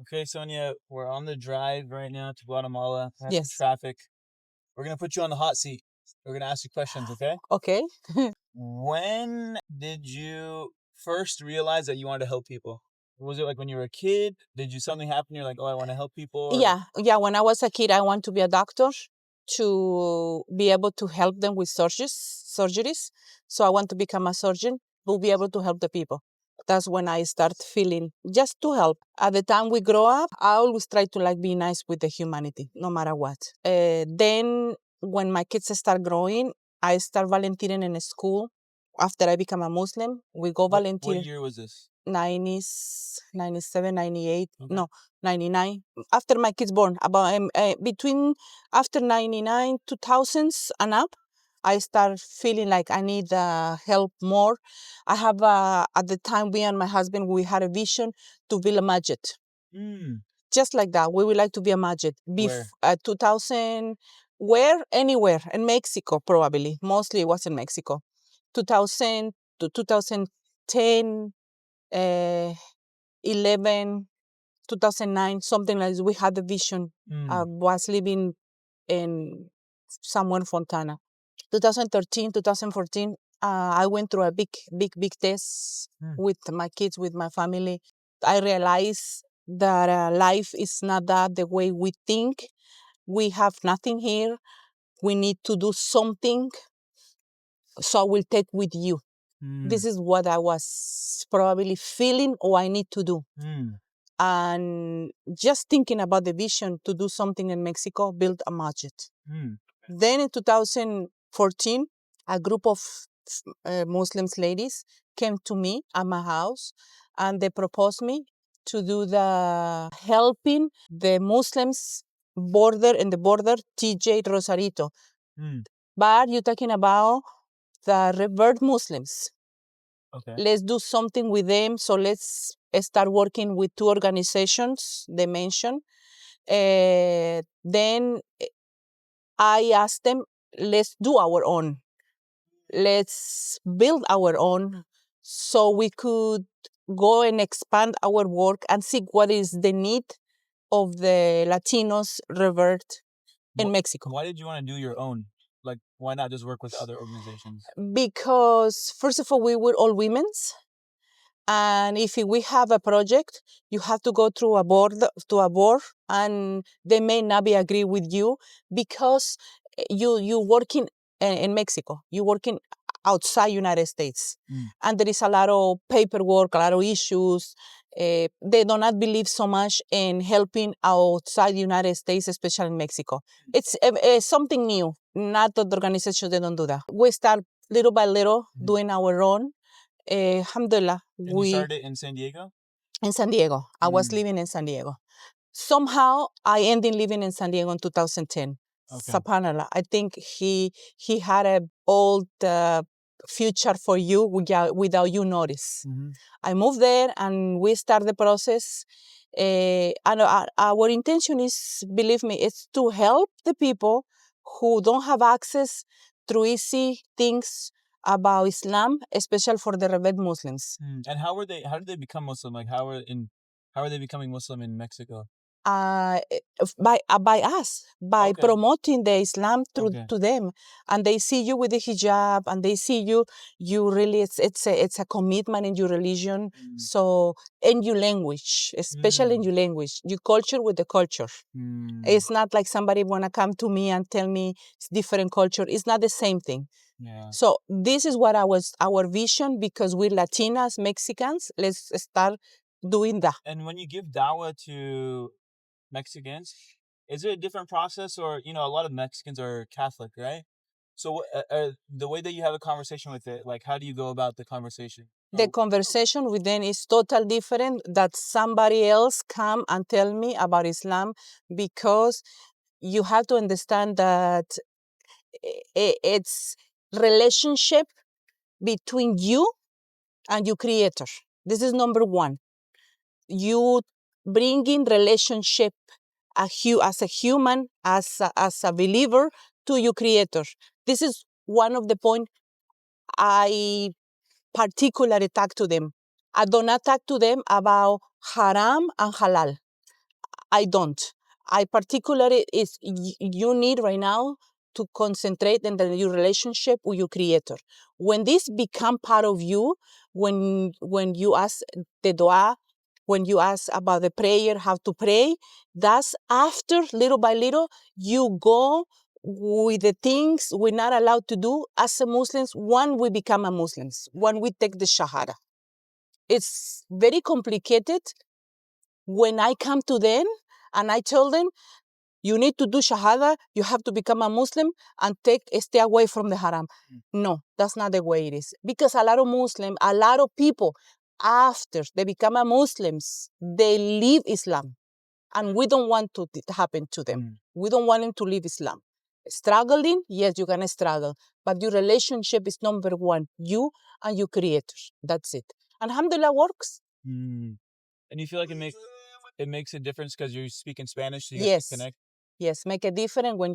Okay, Sonia, we're on the drive right now to Guatemala. Past Yes. traffic. We're gonna put you on the hot seat. We're gonna ask you questions, okay? Okay. When did you first realize that you wanted to help people? Was it like when you were a kid? Did you something happen? You're like, oh, I want to help people. Or... Yeah. When I was a kid, I want to be a doctor to be able to help them with surgeries. So I want to become a surgeon to be able to help the people. That's when I start feeling just to help. At the time we grow up, I always try to be nice with the humanity, no matter what. Then when my kids start growing, I start volunteering in a school. After I become a Muslim, we go volunteer. What year was this? 90s, 97, 98, Okay. no, 99. After my kids born, about between after 99, 2000s and up, I start feeling like I need help more. I have, at the time, we and my husband, we had a vision to build a masjid. Just like that, we would like to be a masjid. Where? 2000, where? Anywhere. In Mexico, probably. Mostly it was in Mexico. 2000 to 2010, 11, 2009, something like this. We had the vision. I was living in somewhere in Fontana. 2013, 2014, I went through a big test with my kids, with my family. I realized that life is not that the way we think. We have nothing here. We need to do something. So I will take with you. This is what I was probably feeling or I need to do. And just thinking about the vision to do something in Mexico, build a masjid. Then in 2014, a group of Muslims ladies came to me at my house and they proposed me to do the helping the Muslims in the border, TJ Rosarito. But you're talking about the revert Muslims. Okay. Let's do something with them. So let's start working with two organizations they mentioned. Then I asked them, let's do our own. Let's build our own so we could go and expand our work and see what is the need of the Latinos revert in Mexico. Why did you want to do your own? Like, why not just work with other organizations? Because, first of all, we were all women's. And if we have a project, you have to go through a board, and they may not be agree with you because you working in Mexico, you working outside United States, and there is a lot of paperwork, a lot of issues. They do not believe so much in helping outside the United States, especially in Mexico. It's something new. Not that the organization, they don't do that. We start little by little doing our own. Alhamdulillah. And you started in San Diego? In San Diego. I was living in San Diego. Somehow, I ended living in San Diego in 2010. Okay. Subhanallah. I think he had a old future for you without you notice. I moved there and we started the process. And our intention is, believe me, it's to help the people who don't have access through easy things about Islam, especially for the Rebel Muslims. And how did they become Muslim? Like how are they becoming Muslim in Mexico? By us, by Okay. promoting the Islam to them, and they see you with the hijab, and they see you really it's a commitment in your religion. So in your language, especially in your language, your culture with the culture. It's not like somebody wanna come to me and tell me it's different culture. It's not the same thing. Yeah. So this is what our vision, because we're Latinas, Mexicans. Let's start doing that. And when you give dawah to Mexicans, is it a different process? Or a lot of Mexicans are Catholic, right? So the way that you have a conversation with it, like how do you go about the conversation? The conversation with them is totally different that somebody else come and tell me about Islam, because you have to understand that it's relationship between you and your creator. This is number one. You bring in relationship as a human, as a believer to your creator. This is one of the points I particularly talk to them. I do not talk to them about haram and halal. I don't. I particularly is you need right now to concentrate in your relationship with your creator. When this become part of you, when you ask the dua, when you ask about the prayer, how to pray, that's after little by little you go with the things we're not allowed to do as a Muslims when we become a Muslims, when we take the Shahada. It's very complicated when I come to them and I tell them, you need to do Shahada, you have to become a Muslim and stay away from the haram. No, that's not the way it is. Because a lot of Muslims, a lot of people, after they become a Muslims, they leave Islam. And we don't want to happen to them. We don't want them to leave Islam. Struggling, yes, you're going to struggle. But your relationship is number one, you and your creator. That's it. And alhamdulillah works. And you feel like it makes a difference because you're speaking Spanish, so you guys Yes. can connect? Yes, make a difference when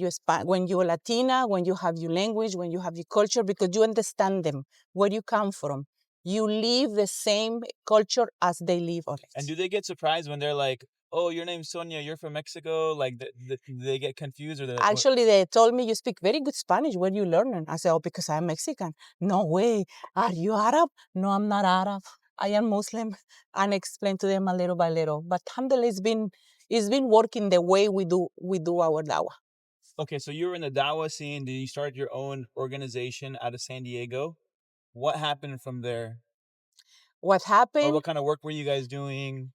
you're Latina, when you have your language, when you have your culture, because you understand them, where you come from. You live the same culture as they live on it. And do they get surprised when they're like, oh, your name's Sonia, you're from Mexico? Like, they get confused? Actually, they told me, you speak very good Spanish. Where you learn it? I said, oh, because I'm Mexican. No way. Are you Arab? No, I'm not Arab. I am Muslim. And explain to them a little by little. But alhamdulillah, it's been working the way we do our dawah. Okay, so you were in the dawah scene. Did you start your own organization out of San Diego? What happened from there? What happened? Or what kind of work were you guys doing?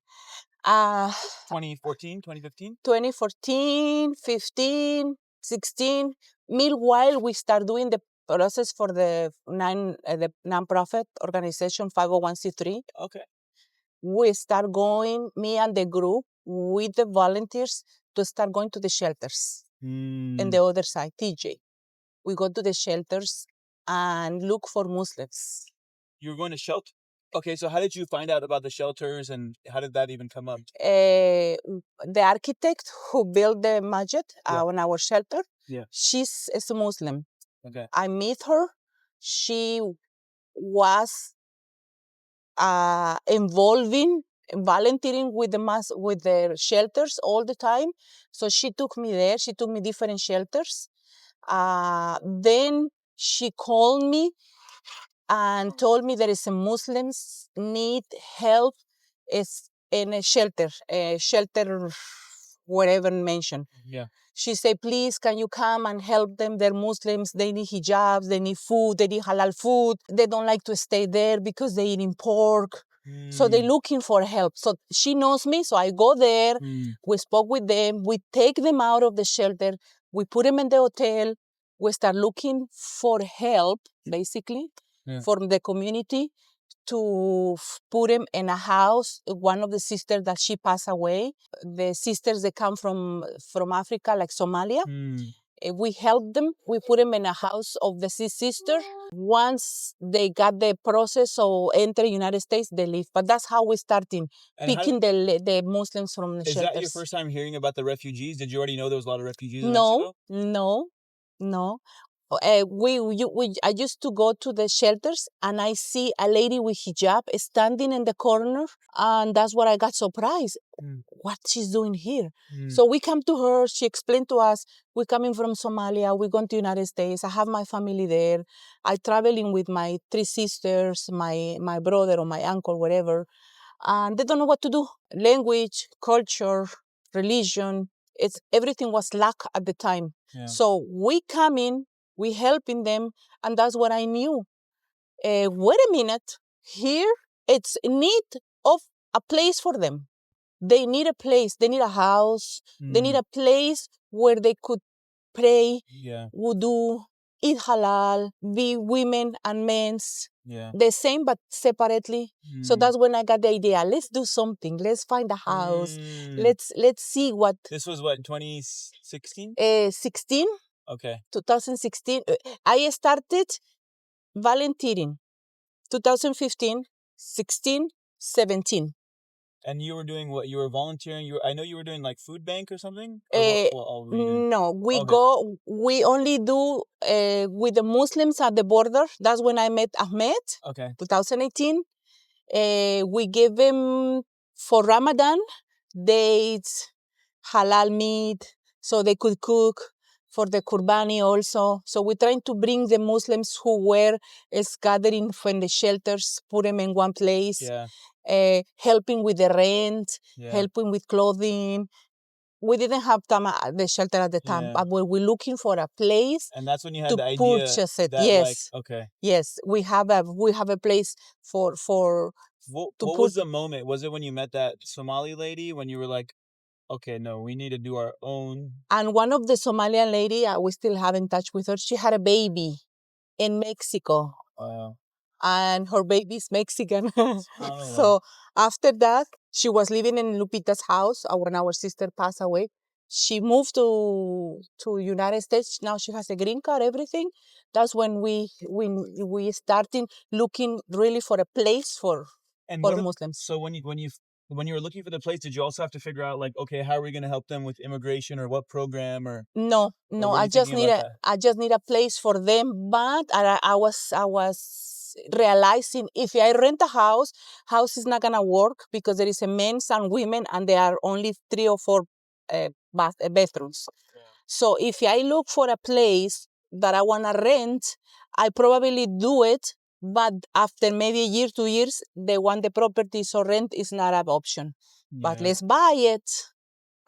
2014, 2015? 2014, 15, 16. Meanwhile, we start doing the process for the nonprofit organization 501c3. Okay. We start going, me and the group, with the volunteers, to start going to the shelters. And the other side, TJ. We go to the shelters and look for Muslims. You were going to shelter? Okay, so how did you find out about the shelters and how did that even come up? The architect who built the masjid on our shelter, she's a Muslim. Okay. I meet her. She was volunteering with the shelters all the time. So she took me there. She took me different shelters. Then she called me and told me there is a Muslims need help is in a shelter whatever mentioned. Yeah. She said, please, can you come and help them? They're Muslims. They need hijabs. They need food. They need halal food. They don't like to stay there because they're eating pork. So they're looking for help. So she knows me. So I go there. We spoke with them. We take them out of the shelter. We put them in the hotel. We start looking for help, basically, from the community to put him in a house. One of the sisters that she passed away, the sisters that come from Africa, like Somalia, we help them. We put them in a house of the sister. Once they got the process of entering United States, they leave. But that's how we're starting, picking the Muslims from the shelters. Is that your first time hearing about the refugees? Did you already know there was a lot of refugees in Mexico? No. I used to go to the shelters and I see a lady with hijab standing in the corner, and that's what I got surprised. What she's doing here? So we come to her. She explained to us, we're coming from Somalia. We're going to United States. I have my family there. I traveling with my 3 sisters, my brother or my uncle, whatever, and they don't know what to do. Language, culture, religion. Everything was lack at the time. So we come in. We helping them, and that's what I knew. Wait a minute, here it's in need of a place for them. They need a place. They need a house. They need a place where they could pray, wudu, eat halal, be women and men's. The same but separately. So that's when I got the idea. Let's do something. Let's find a house. Let's see what. This was what, 2016? 16. Okay. 2016. I started volunteering. 2015, 16, 17. And you were doing what? You were volunteering. I know you were doing like food bank or something. No, we only do with the Muslims at the border. That's when I met Ahmed. Okay. 2018. We give him for Ramadan dates, halal meat, so they could cook for the kurbani also. So we're trying to bring the Muslims who were gathering from the shelters, put them in one place, helping with the rent, helping with clothing. We didn't have the shelter at the time, but we're looking for a place. And that's when you had to the idea purchase it. that, Yes. like, okay. Yes, we have a place for What was the moment? Was it when you met that Somali lady when you were like, okay, no, we need to do our own? And one of the Somalian lady, we still have in touch with her. She had a baby in Mexico. Wow. And her baby's Mexican. So after that, she was living in Lupita's house when our sister passed away. She moved to United States. Now she has a green card, everything. That's when we started looking really for a place for Muslims. So when you were looking for the place, did you also have to figure out, like, okay, how are we going to help them with immigration, or what program, or no, I just need a place for them. But I was realizing if I rent a house is not gonna work because there is a men's and women, and there are only 3 or 4 bathrooms. Yeah. So if I look for a place that I wanna rent, I probably do it. But after maybe a year, 2 years, they want the property, so rent is not an option. Yeah. But let's buy it.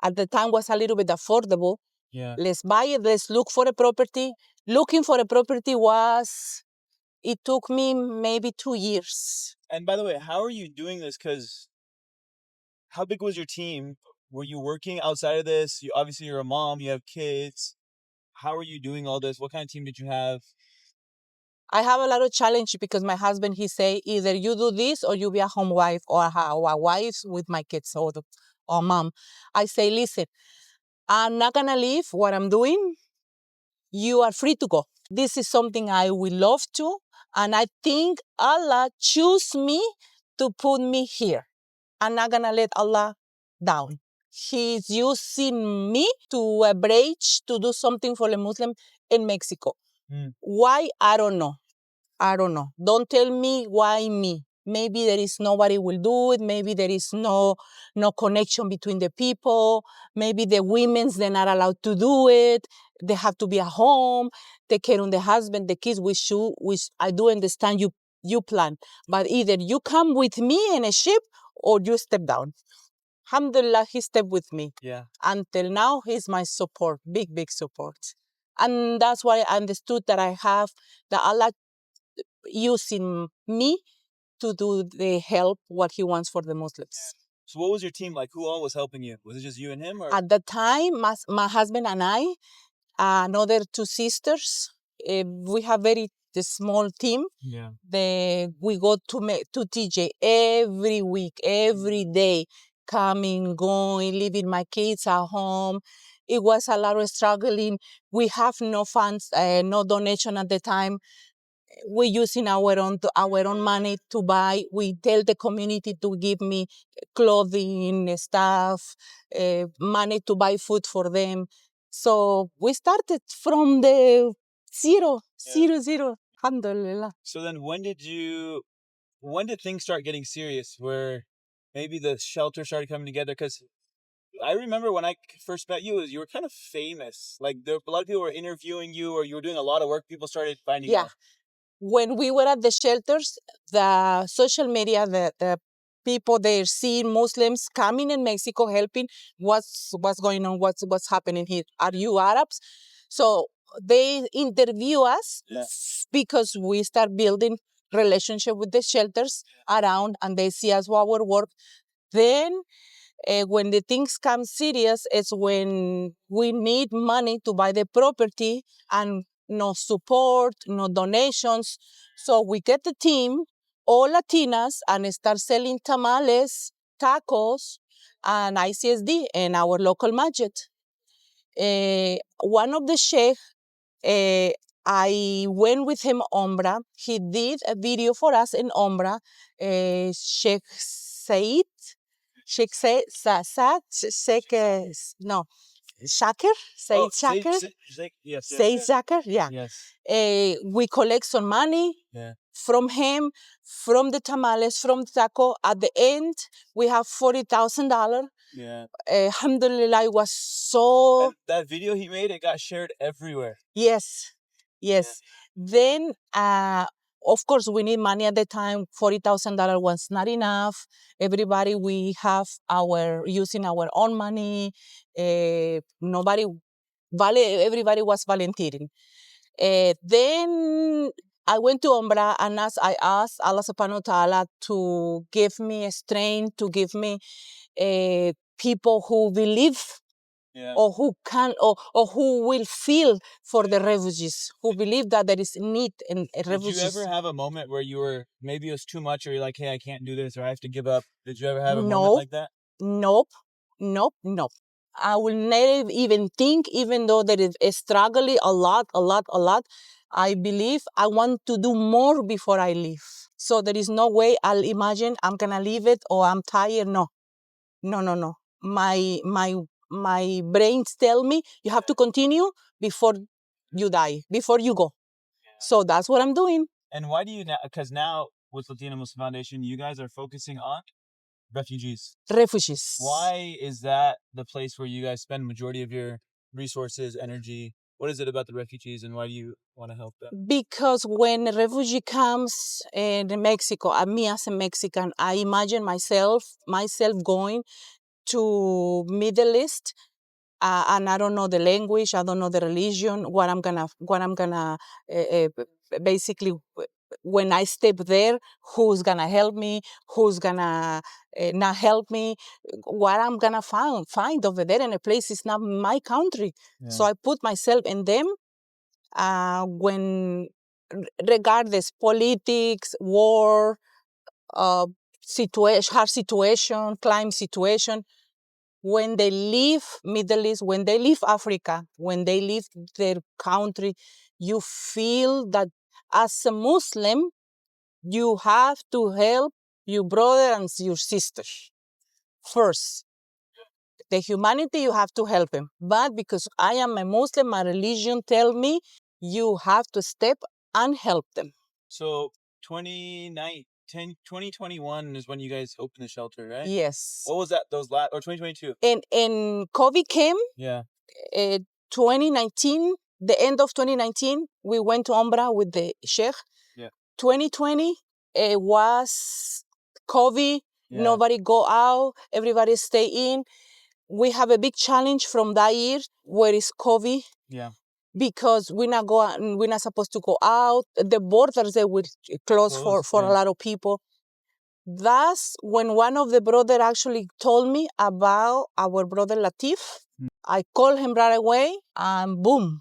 At the time was a little bit affordable. Yeah. Let's buy it. Let's look for a property. Looking for a property it took me maybe 2 years. And by the way, how are you doing this? Because how big was your team? Were you working outside of this? Obviously, you're a mom. You have kids. How are you doing all this? What kind of team did you have? I have a lot of challenge because my husband, he say, either you do this or you be a home wife or a wife with my kids or mom. I say, listen, I'm not going to leave what I'm doing. You are free to go. This is something I will love to. And I think Allah choose me to put me here. I'm not going to let Allah down. He's using me to a bridge to do something for the Muslim in Mexico. Why? I don't know. Don't tell me why me. Maybe there is nobody will do it. Maybe there is no connection between the people. Maybe the women's, they're not allowed to do it. They have to be at home, take care of the husband, the kids. Which I do understand you plan. But either you come with me in a ship or you step down. Alhamdulillah, he stepped with me. Yeah. Until now, he's my support, big support. And that's why I understood that that Allah using me to do the help what he wants for the Muslims. So what was your team like? Who all was helping you? Was it just you and him? Or? At the time, my husband and I, another 2 sisters, we have very small team. Yeah. We go to TJ every week, every day, coming, going, leaving my kids at home. It was a lot of struggling. We have no funds, no donation at the time. We're using our own money to buy. We tell the community to give me clothing, stuff, money to buy food for them. So we started from the zero. Alhamdulillah. So then when did things start getting serious where maybe the shelter started coming together? Because I remember when I first met you, you were kind of famous. Like, a lot of people were interviewing you, or you were doing a lot of work. People started finding you. When we were at the shelters, the social media, the people there seeing Muslims coming in Mexico helping, what's going on, what's happening here. Are you Arabs? So they interview us because we start building relationship with the shelters around, and they see us our work. Then when the things come serious, it's when we need money to buy the property and no support, no donations. So we get the team, all Latinas, and start selling tamales, tacos, and ICSD in our local masjid. One of the sheikh, I went with him Umrah. He did a video for us in Umrah. Sheikh Said, no, Shakir, Said Shakir. Yes. Said Shakir, yeah. Yes. We collect some money from him, from the tamales, from the taco. At the end, we have $40,000. Yeah. Alhamdulillah, it was so. And that video he made, it got shared everywhere. Yes, yes. Then, of course, we need money at the time. $40,000 was not enough. Everybody, we have using our own money. Nobody, everybody was volunteering. Then I went to Umrah and I asked Allah subhanahu wa ta'ala to give me strength, to give me people who believe or who can or who will feel for the refugees, who believe that there is need in refugees. Did you ever have a moment where you were, maybe it was too much, or you're like, hey, I can't do this, or I have to give up? Did you ever have a moment like that? Nope. I will never even think, even though there is a struggle a lot. I believe I want to do more before I leave. So there is no way I'll imagine I'm gonna leave it or I'm tired. No. My brains tell me you have to continue before you die, before you go. So that's what I'm doing. And why do you now? Because now with Latina Muslim Foundation, you guys are focusing on refugees. Why is that the place where you guys spend majority of your resources, energy? What is it about the refugees, and why do you want to help them? Because when a refugee comes in Mexico, me as a Mexican, I imagine myself going to Middle East, and I don't know the language, I don't know the religion. What I'm gonna basically, when I step there, who's gonna help me? Who's gonna not help me? What I'm gonna find over there in a place is not my country. Yeah. So I put myself in them. When regardless politics, war, hard situation, climate situation, when they leave Middle East, when they leave Africa, when they leave their country, you feel that as a Muslim, you have to help your brother and your sister first. The humanity, you have to help him. But because I am a Muslim, my religion tells me you have to step and help them. So 2021 is when you guys opened the shelter, right? Yes. What was that? Or 2022? And COVID came. Yeah. 2019, the end of 2019, we went to Umrah with the Sheikh. Yeah. 2020, it was COVID. Yeah. Nobody go out. Everybody stay in. We have a big challenge from that year where is COVID. Yeah. Because we're not supposed to go out. The borders, they will close for a lot of people. That's when one of the brother actually told me about our brother Latif. I called him right away and boom.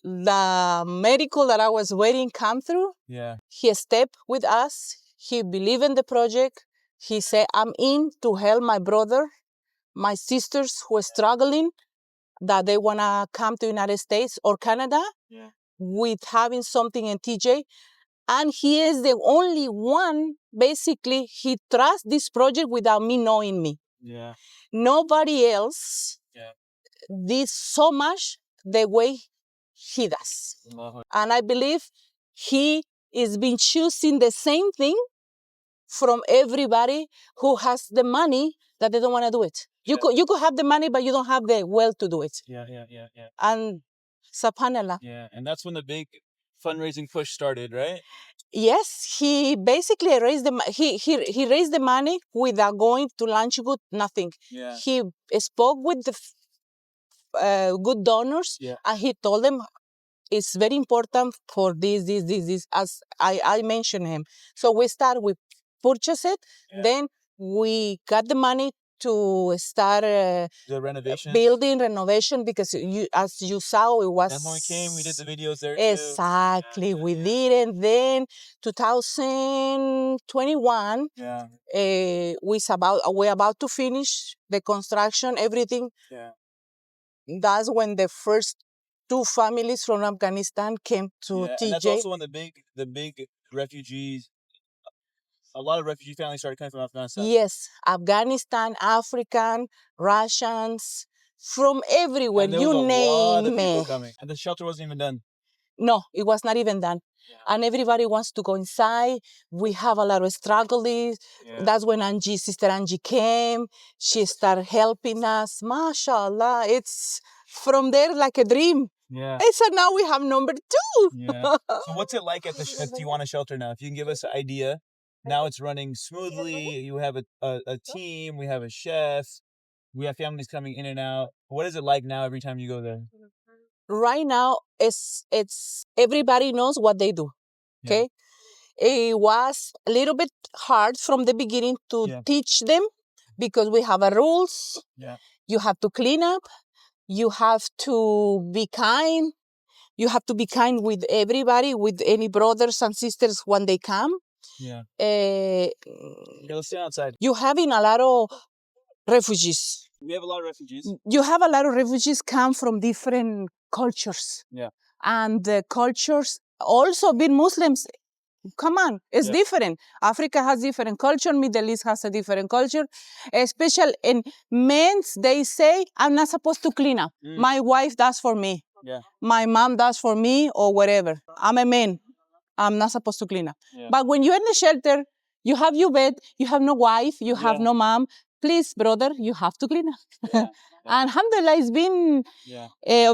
The medical that I was waiting come through. Yeah. He stepped with us. He believed in the project. He said, I'm in to help my brother, my sisters who are struggling, that they want to come to United States or Canada. Yeah. With having something in TJ. And he is the only one, basically, he trusts this project without me knowing me. Yeah. Nobody else did so much the way he does. And I believe he is been choosing the same thing from everybody who has the money that they don't want to do it. Yeah. You could have the money, but you don't have the will to do it. Yeah. And subhanallah. Yeah, and that's when the big fundraising push started, right? Yes, he basically raised he raised the money without going to lunch good, nothing. Yeah. He spoke with the good donors, and he told them it's very important for this, as I mentioned him. So we purchase it, then we got the money to start the renovation, building renovation, because as you saw, it was. And when we came, we did the videos there exactly, too. We did it. Then 2021, we're about to finish the construction, everything. Yeah. That's when the first 2 families from Afghanistan came to TJ. And that's also when the big refugees, a lot of refugee families started coming from Afghanistan. Yes, Afghanistan, African, Russians, from everywhere. And there was a lot of people coming, and the shelter wasn't even done. No, it was not even done. and everybody wants to go inside. We have a lot of struggles. Yeah. That's when Sister Angie came. She started helping us. MashaAllah, it's from there like a dream. Yeah. And so now we have number 2. Yeah. So what's it like at the at Tijuana shelter now? If you can give us an idea. Now it's running smoothly. You have a team. We have a chef. We have families coming in and out. What is it like now every time you go there? Right now, it's everybody knows what they do. Okay. Yeah. It was a little bit hard from the beginning to teach them because we have a rules. Yeah. You have to clean up. You have to be kind. You have to be kind with everybody, with any brothers and sisters when they come. Yeah. Let's stay outside. You having a lot of refugees. We have a lot of refugees. You have a lot of refugees come from different cultures. Yeah. And the cultures also being Muslims. Come on, it's different. Africa has different culture. Middle East has a different culture. Especially in men, they say, I'm not supposed to clean up. My wife does for me. Yeah. My mom does for me or whatever. I'm a man. I'm not supposed to clean up. Yeah. But when you're in the shelter, you have your bed, you have no wife, you have no mom. Please, brother, you have to clean up. Yeah. And alhamdulillah, it's been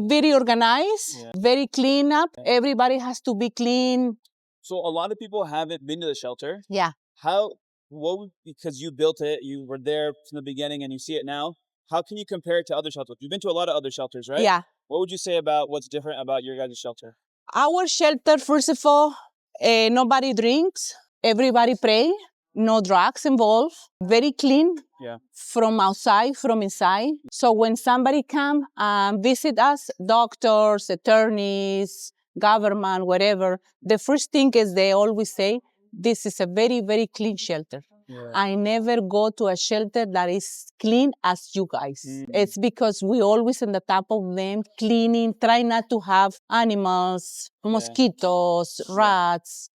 very organized, very clean up. Everybody has to be clean. So a lot of people haven't been to the shelter. Yeah. Because you built it, you were there from the beginning and you see it now. How can you compare it to other shelters? You've been to a lot of other shelters, right? Yeah. What would you say about what's different about your guys' shelter? Our shelter, first of all, nobody drinks. Everybody pray. No drugs involved. Very clean. Yeah. From outside, from inside. So when somebody come and visit us, doctors, attorneys, government, whatever, the first thing is they always say, this is a very, very clean shelter. Yeah. I never go to a shelter that is clean as you guys. It's because we always on the top of them, cleaning, try not to have animals, mosquitoes, rats.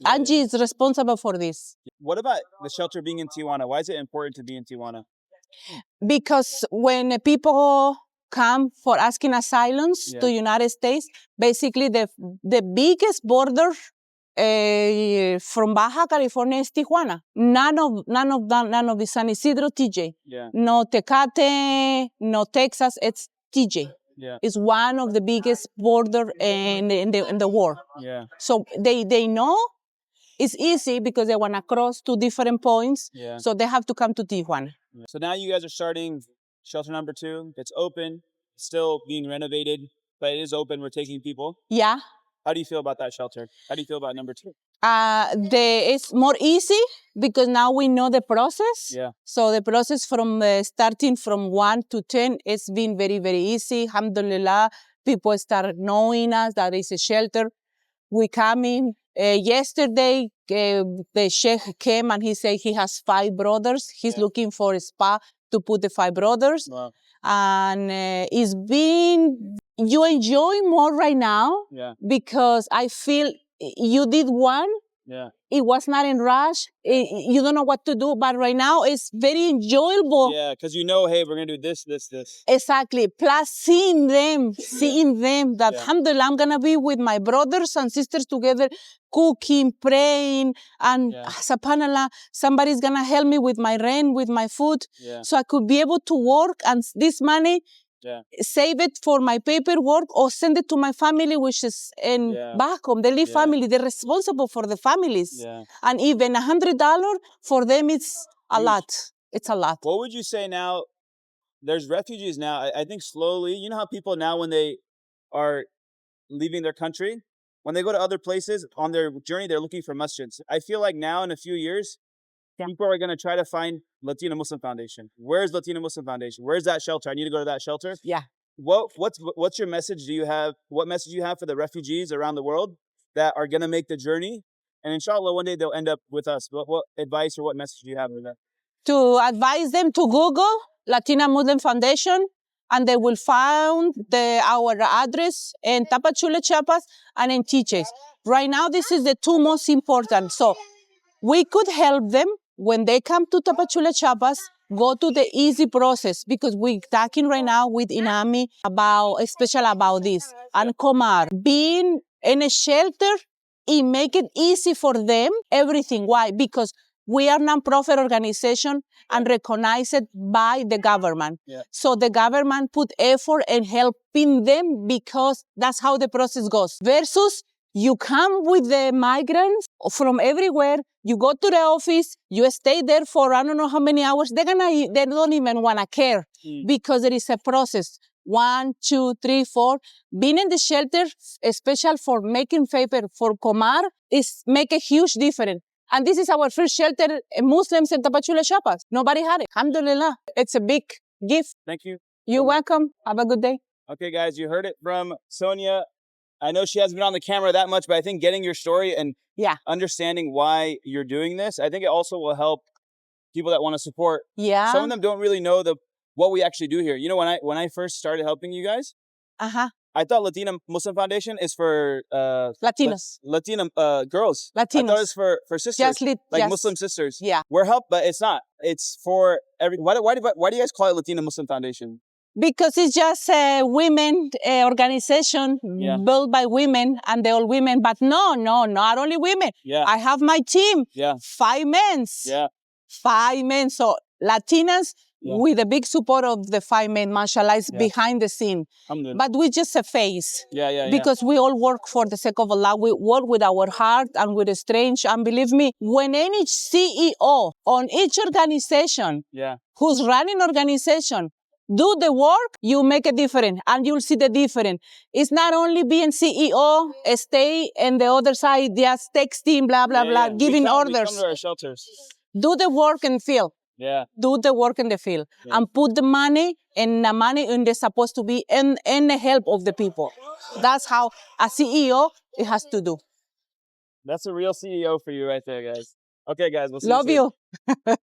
Angie is responsible for this. What about the shelter being in Tijuana? Why is it important to be in Tijuana? Because when people come for asking asylum to United States, basically the biggest border from Baja California is Tijuana. None of the San Isidro, TJ. Yeah. No Tecate, no Texas, it's TJ. Yeah. It's one of the biggest border in the world. Yeah. So they know it's easy because they want to cross to different points. Yeah. So they have to come to Tijuana. Yeah. So now you guys are starting shelter number 2. It's open, still being renovated, but it is open. We're taking people. Yeah. How do you feel about that shelter? How do you feel about number 2? It's more easy because now we know the process. Yeah. So the process from starting from 1 to 10, it's been very, very easy. Alhamdulillah, people start knowing us that it's a shelter. We come in. Yesterday, the sheikh came and he said he has 5 brothers. He's looking for a spa to put the 5 brothers. Wow. And it's been, you enjoy more right now because I feel you did one. Yeah. It was not in rush. You don't know what to do, but right now it's very enjoyable. Yeah, because you know, hey, we're going to do this, this, this. Exactly. Plus seeing them that alhamdulillah, I'm going to be with my brothers and sisters together, cooking, praying, and subhanallah, somebody's going to help me with my rent, with my food. Yeah. So I could be able to work and this money, save it for my paperwork or send it to my family, which is in back home. They live family. They're responsible for the families. Yeah. And even $100 for them, it's a lot. It's a lot. What would you say now? There's refugees now. I think slowly, you know how people now when they are leaving their country, when they go to other places on their journey, they're looking for masjids. I feel like now in a few years, people are going to try to find Latina Muslim Foundation. Where's Latina Muslim Foundation? Where's that shelter? I need to go to that shelter. Yeah. What's your message? Do you have what message do you have for the refugees around the world that are going to make the journey? And inshallah, one day they'll end up with us. What advice or what message do you have for that? To advise them to Google Latina Muslim Foundation, and they will find our address in Tapachula, Chiapas, and in Chiches. Right now, this is the 2 most important. So we could help them when they come to Tapachula, Chiapas, go to the easy process because we're talking right now with Inami especially about this. And Komar, being in a shelter it make it easy for them, everything. Why? Because we are non-profit organization and recognized by the government. Yeah. So the government put effort in helping them because that's how the process goes. Versus you come with the migrants from everywhere, you go to the office, you stay there for I don't know how many hours, they don't even want to care because there is a process. 1, 2, 3, 4. Being in the shelter, especially for making paper for Comar, is make a huge difference. And this is our first shelter, Muslims in Tapachula, Chiapas. Nobody had it. Alhamdulillah. It's a big gift. Thank you. You're welcome. Have a good day. Okay, guys, you heard it from Sonia. I know she hasn't been on the camera that much, but I think getting your story and understanding why you're doing this, I think it also will help people that want to support. Yeah. Some of them don't really know what we actually do here. You know, when I first started helping you guys, I thought Latina Muslim Foundation is for Latinos. Latina girls. Latinos. I thought it was for sisters, Muslim sisters. Yeah. We're helped, but it's not. It's for every. Why do you guys call it Latina Muslim Foundation? Because it's just a women organization built by women and they're all women. But no, not only women. Yeah. I have my team. Yeah. 5 men. Yeah. 5 men. So Latinas with a big support of the 5 men, mashallah, is behind the scene. But we just a face. Because we all work for the sake of Allah. We work with our heart and with a strange. And believe me, when any CEO on each organization who's running organization do the work, you make a difference and you'll see the difference. It's not only being CEO, stay and the other side just texting, blah, blah, blah, giving orders. We come to our shelters. Do the work and field. Yeah. Do the work in the field and put the money in the supposed to be in the help of the people. That's how a CEO it has to do. That's a real CEO for you right there, guys. Okay, guys, we'll see Love you soon. you.